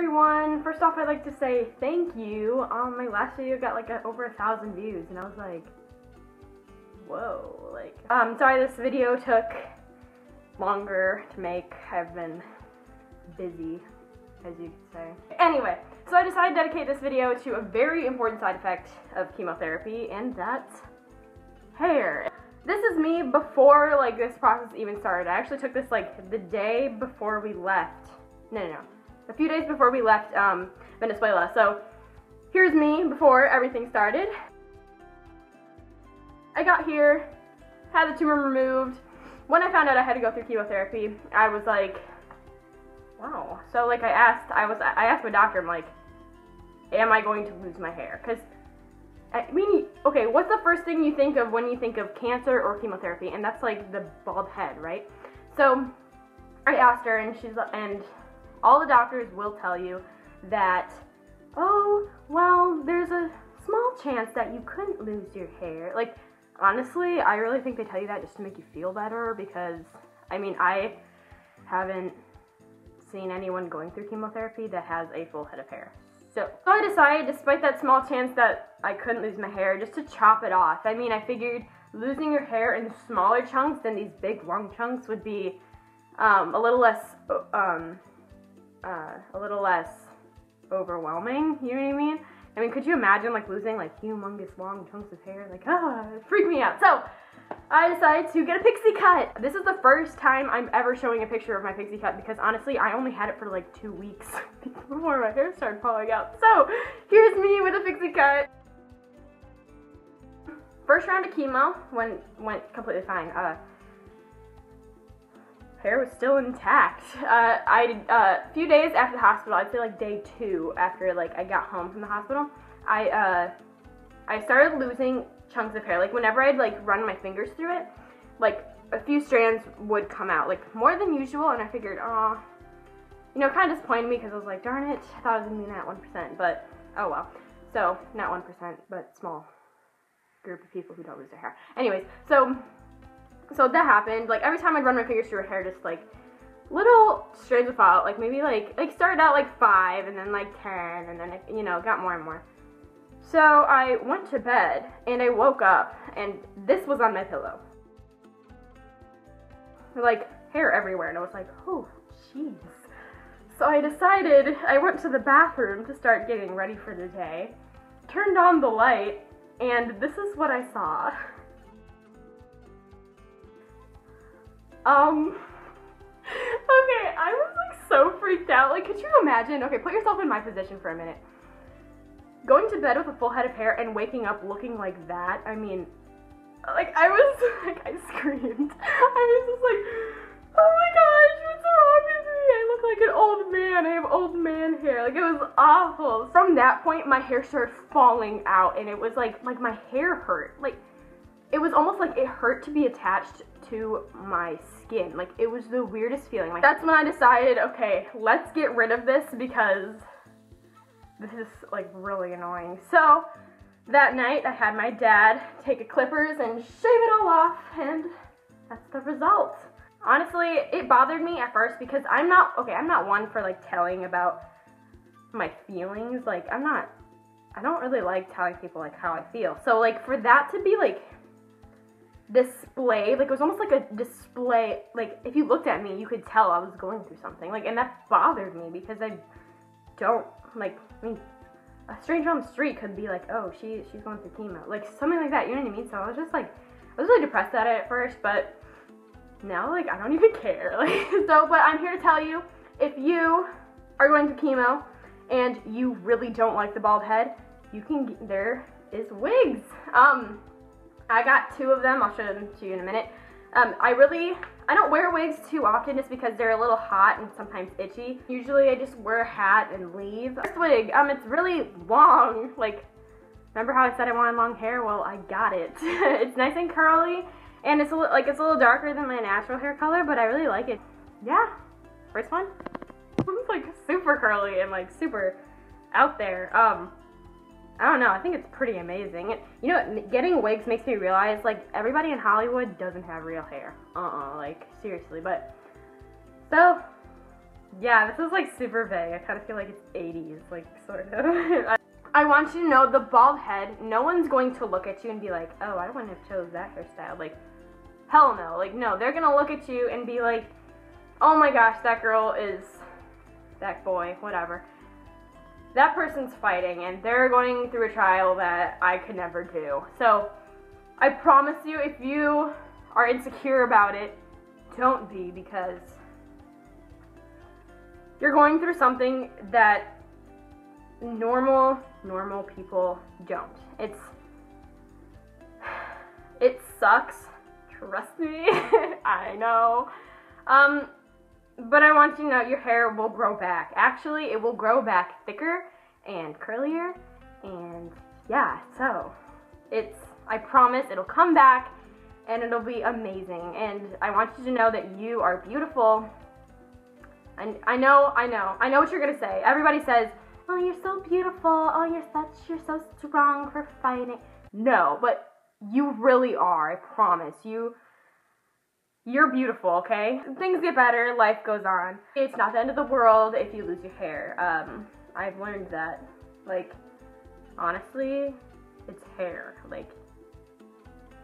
everyone! First off, I'd like to say thank you. My last video got like over 1,000 views, and I was like, whoa, like, sorry this video took longer to make. I've been busy, as you could say. Anyway, so I decided to dedicate this video to a very important side effect of chemotherapy, and that's hair. This is me before, like, this process even started. I actually took this, like, the day before we left. No. A few days before we left Venezuela. So here's me before everything started. I got here, had the tumor removed. When I found out I had to go through chemotherapy, I was like, wow. So like I asked my doctor, I'm like, am I going to lose my hair? Because I mean, okay, what's the first thing you think of when you think of cancer or chemotherapy? And that's like the bald head, right? So I asked her, and all the doctors will tell you that, oh, well, there's a small chance that you couldn't lose your hair. Like, honestly, I really think they tell you that just to make you feel better, because, I mean, I haven't seen anyone going through chemotherapy that has a full head of hair. So I decided, despite that small chance that I couldn't lose my hair, just to chop it off. I mean, I figured losing your hair in smaller chunks than these big, long chunks would be a little less overwhelming, you know what I mean? I mean, could you imagine, like, losing, like, humongous long chunks of hair? Like, it freaked me out. So, I decided to get a pixie cut. This is the first time I'm ever showing a picture of my pixie cut, because, honestly, I only had it for, like, 2 weeks before my hair started falling out. So, here's me with a pixie cut. First round of chemo went completely fine. Hair was still intact. A few days after the hospital, I'd say like day 2 after like I got home from the hospital, I started losing chunks of hair. Like whenever I'd like run my fingers through it, like a few strands would come out, like more than usual, and I figured, oh, you know, kind of disappointed me because I was like, darn it, I thought I was gonna be at 1%, but oh well. So not 1%, but small group of people who don't lose their hair. Anyways, so that happened. Like every time I'd run my fingers through her hair, just like little strands would fall out. Like maybe like started out like 5 and then like 10 and then it, you know, got more and more. So I went to bed and I woke up and this was on my pillow. Like hair everywhere, and I was like, oh jeez. So I decided, I went to the bathroom to start getting ready for the day, turned on the light, and this is what I saw. Okay, I was like so freaked out. Like, could you imagine? Okay, put yourself in my position for a minute. Going to bed with a full head of hair and waking up looking like that. I mean, like, I was like, I screamed. I was just like, oh my gosh, what's wrong with me? I look like an old man. I have old man hair. Like, it was awful. From that point, my hair started falling out, and it was like my hair hurt. Like, it was almost like it hurt to be attached to my skin. Like, it was the weirdest feeling. Like, that's when I decided, okay, let's get rid of this because this is like really annoying. So that night I had my dad take a clippers and shave it all off, and that's the result. Honestly, it bothered me at first because I'm not one for like telling about my feelings. Like, I don't really like telling people like how I feel. So like for that to be like display, like it was almost like a display, like if you looked at me you could tell I was going through something, like, and that bothered me because I don't like, I mean, a stranger on the street could be like, oh, she's going through chemo, like something like that, you know what I mean? So I was just like, I was really depressed at it at first, but now like I don't even care. Like, so, but I'm here to tell you, if you are going through chemo and you really don't like the bald head, there is wigs. I got 2 of them. I'll show them to you in a minute. I don't wear wigs too often just because they're a little hot and sometimes itchy. Usually I just wear a hat and leave. This wig, it's really long. Like, remember how I said I wanted long hair? Well, I got it. It's nice and curly, and it's a little darker than my natural hair color, but I really like it. Yeah, first one. It's like super curly and like super out there. I don't know, I think it's pretty amazing. You know, getting wigs makes me realize, like, everybody in Hollywood doesn't have real hair. Like, seriously, but, so, Yeah, this is like super vague. I kind of feel like it's 80s, like sort of. I want you to know the bald head, no one's going to look at you and be like, oh, I wouldn't have chose that hairstyle. Like, hell no. Like, no, they're gonna look at you and be like, oh my gosh, that girl is, that boy, whatever. That person's fighting and they're going through a trial that I could never do. So, I promise you, if you are insecure about it, don't be, because you're going through something that normal people don't. It sucks. Trust me. I know. But I want you to know your hair will grow back. Actually, it will grow back thicker and curlier. And yeah, so I promise it'll come back and it'll be amazing. And I want you to know that you are beautiful. And I know what you're gonna say. Everybody says, oh, you're so beautiful. Oh, you're so strong for fighting. No, but you really are. I promise you. You're beautiful, okay? Things get better, life goes on. It's not the end of the world if you lose your hair. I've learned that. Like, honestly, it's hair. Like,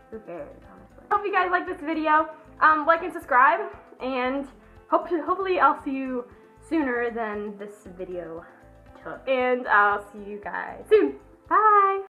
who cares, honestly? Hope you guys like this video. Like and subscribe, and hopefully I'll see you sooner than this video took. And I'll see you guys soon. Bye!